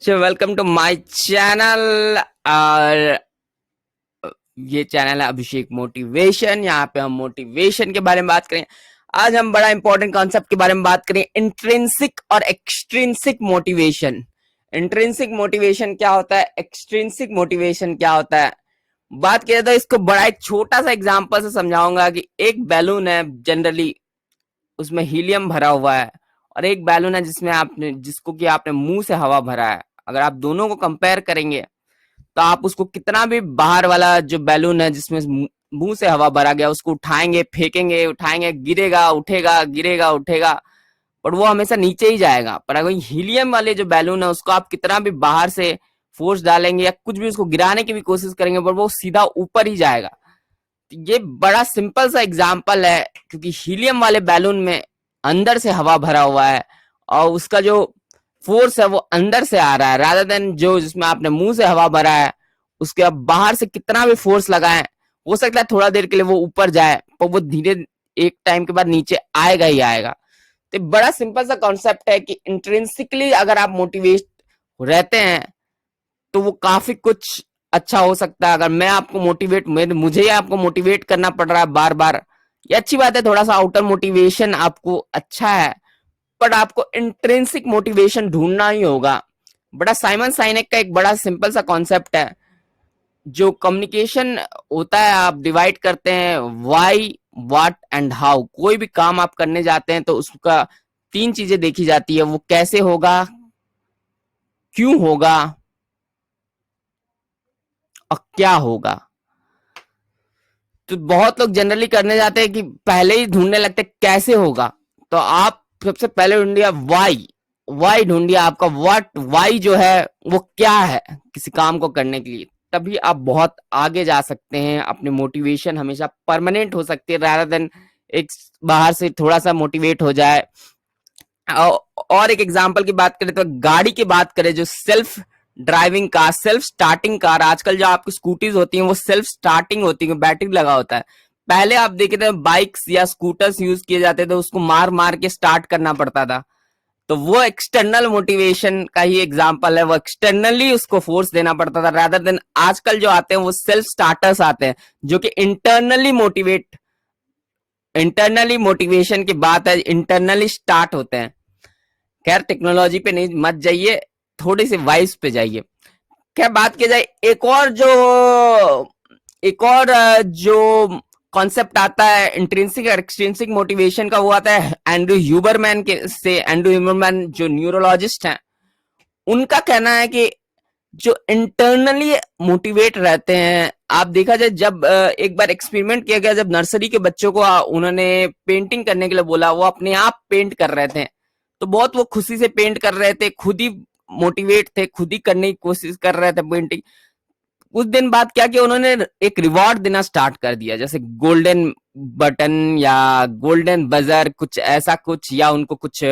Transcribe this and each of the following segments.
So welcome to my channel. और ये channel है अभिषेक मोटिवेशन। यहाँ पे हम मोटिवेशन के बारे में बात करें। आज हम बड़ा इंपॉर्टेंट कॉन्सेप्ट के बारे में बात करें, इंट्रिंसिक और एक्सट्रिंसिक मोटिवेशन। इंट्रिंसिक मोटिवेशन क्या होता है, एक्सट्रिंसिक मोटिवेशन क्या होता है। बात किया तो इसको बड़ा एक छोटा सा एग्जांपल से समझाऊंगा कि एक बैलून है, जनरली उसमें हीलियम भरा हुआ है, और एक बैलून है जिसमें जिसको कि आपने मुंह से हवा भरा है। अगर आप दोनों को कंपेयर करेंगे तो आप उसको कितना भी बाहर वाला जो बैलून है जिसमें मुंह से हवा भरा गया उसको उठाएंगे, फेंकेंगे, उठाएंगे, गिरेगा, उठेगा, गिरेगा, उठेगा, पर वो हमेशा नीचे ही जाएगा। पर अगर हीलियम वाले जो बैलून है उसको आप कितना भी बाहर से फोर्स डालेंगे या कुछ भी उसको गिराने की भी कोशिश करेंगे, पर वो सीधा ऊपर ही जाएगा। ये बड़ा सिंपल सा एग्जाम्पल है, क्योंकि हीलियम वाले बैलून में अंदर से हवा भरा हुआ है और उसका जो फोर्स है वो अंदर से आ रहा है, रादर देन जो जिसमें आपने मुंह से हवा भरा है उसके अब बाहर से कितना भी फोर्स लगाए, हो सकता है थोड़ा देर के लिए वो ऊपर जाए, पर वो धीरे एक टाइम के बाद नीचे आएगा ही आएगा। तो बड़ा सिंपल सा कॉन्सेप्ट है कि इंट्रिंसिकली अगर आप मोटिवेट रहते हैं तो वो काफी कुछ अच्छा हो सकता है। अगर मैं आपको मोटिवेट मुझे ही आपको मोटिवेट करना पड़ रहा है बार बार, ये अच्छी बात है, थोड़ा सा आउटर मोटिवेशन आपको अच्छा है, पर आपको इंट्रिंसिक मोटिवेशन ढूंढना ही होगा। बड़ा साइमन साइनेक का एक बड़ा सिंपल सा कॉन्सेप्ट है, जो कम्युनिकेशन होता है आप डिवाइड करते हैं व्हाई, व्हाट एंड हाउ। कोई भी काम आप करने जाते हैं तो उसका तीन चीजें देखी जाती है, वो कैसे होगा, क्यों होगा और क्या होगा। तो बहुत लोग जनरली करने जाते हैं कि पहले ही ढूंढने लगते हैं कैसे होगा। तो आप सबसे पहले ढूंढिए वाई, वाई ढूंढिए आपका व्हाट, वाई जो है वो क्या है किसी काम को करने के लिए, तभी आप बहुत आगे जा सकते हैं। अपनी मोटिवेशन हमेशा परमानेंट हो सकती है, rather देन एक बाहर से थोड़ा सा मोटिवेट हो जाए। और एक एग्जांपल की बात करें तो गाड़ी की बात करें, जो self driving car, self starting car, आजकल जो आपकी स्कूटीज होती हैं वो सेल्फ स्टार्टिंग होती है, बैटरी लगा होता है। पहले आप देखे थे बाइक्स या स्कूटर्स यूज किए जाते थे, उसको मार मार के स्टार्ट करना पड़ता था। तो वो एक्सटर्नल मोटिवेशन का ही एग्जांपल है, वो एक्सटर्नली उसको फोर्स देना पड़ता था, रादर देन आजकल जो आते हैं वो सेल्फ स्टार्टर्स आते हैं जो कि इंटरनली मोटिवेशन की बात है, इंटरनली स्टार्ट होते हैं। खैर टेक्नोलॉजी पे नहीं मत जाइए, थोड़ी सी वाइस पे जाइए। क्या बात की जाए, एक और जो कॉन्सेप्ट आता है इंट्रिंसिक और एक्सट्रिंसिक मोटिवेशन का, वो आता है एंड्रू ह्यूबरमैन के से। एंड्रू ह्यूबरमैन जो न्यूरोलॉजिस्ट हैं, उनका कहना है कि जो इंटरनली मोटिवेट रहते हैं, आप देखा जाए जब एक बार एक्सपेरिमेंट किया गया, जब नर्सरी के बच्चों को उन्होंने पेंटिंग करने के लिए बोला, वो अपने आप पेंट कर रहे थे, तो बहुत वो खुशी से पेंट कर रहे थे, खुद ही मोटिवेट थे, खुद ही करने की कोशिश कर रहे थे पेंटिंग। कुछ दिन बाद क्या किया, उन्होंने एक रिवॉर्ड देना स्टार्ट कर दिया, जैसे गोल्डन बटन या गोल्डन बजर, कुछ ऐसा कुछ, या उनको कुछ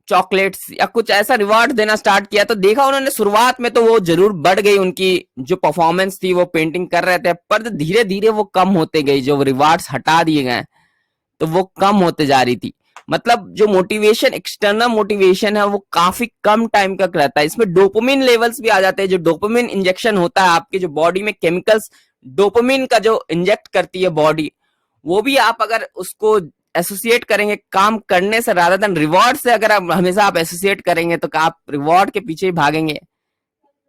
चॉकलेट्स या कुछ ऐसा रिवॉर्ड देना स्टार्ट किया। तो देखा उन्होंने शुरुआत में तो वो जरूर बढ़ गई, उनकी जो परफॉर्मेंस थी, वो पेंटिंग कर रहे थे, पर धीरे धीरे वो कम होते गई, जो रिवॉर्ड्स हटा दिए गए तो वो कम होते जा रही थी। मतलब जो मोटिवेशन, एक्सटर्नल मोटिवेशन है, वो काफी कम टाइम तक रहता है। इसमें डोपामिन लेवल्स भी आ जाते हैं। जो डोपामिन इंजेक्शन होता है आपके जो बॉडी में, केमिकल्स डोपामिन का जो इंजेक्ट करती है बॉडी, वो भी आप अगर उसको एसोसिएट करेंगे काम करने से, रादर देन रिवॉर्ड से, अगर आप हमेशा आप एसोसिएट करेंगे तो आप रिवॉर्ड के पीछे ही भागेंगे।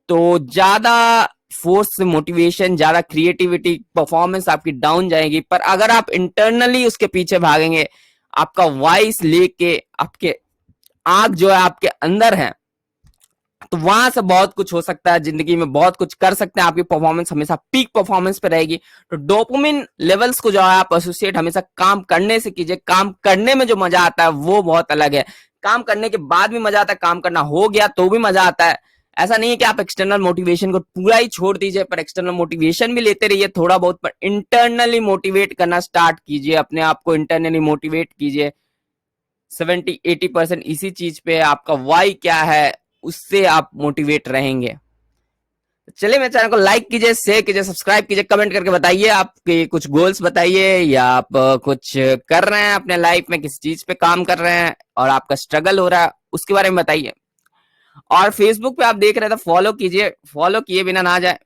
तो ज्यादा फोर्स से मोटिवेशन, ज्यादा क्रिएटिविटी, परफॉर्मेंस आपकी डाउन जाएगी। पर अगर आप इंटरनली उसके पीछे भागेंगे, आपका वॉइस लेके, आपके आग जो है आपके अंदर है, तो वहां से बहुत कुछ हो सकता है, जिंदगी में बहुत कुछ कर सकते हैं। आपकी परफॉर्मेंस हमेशा पीक परफॉर्मेंस पे रहेगी। तो डोपामिन लेवल्स को जो है आप एसोसिएट हमेशा काम करने से कीजिए। काम करने में जो मजा आता है वो बहुत अलग है, काम करने के बाद भी मजा आता है, काम करना हो गया तो भी मजा आता है। ऐसा नहीं है कि आप एक्सटर्नल मोटिवेशन को पूरा ही छोड़ दीजिए, पर एक्सटर्नल मोटिवेशन भी लेते रहिए थोड़ा बहुत, पर इंटरनली मोटिवेट करना स्टार्ट कीजिए, अपने आप को इंटरनली मोटिवेट कीजिए। 70-80% इसी चीज पे, आपका वाई क्या है उससे आप मोटिवेट रहेंगे। चलिए, मेरे चैनल को लाइक कीजिए, शेयर कीजिए, सब्सक्राइब कीजिए, कमेंट करके बताइए आपके कुछ गोल्स बताइए, या आप कुछ कर रहे हैं अपने लाइफ में, किसी चीज पे काम कर रहे हैं और आपका स्ट्रगल हो रहा है, उसके बारे में बताइए। और फेसबुक पे आप देख रहे थे, फॉलो कीजिए, फॉलो किए बिना ना जाए।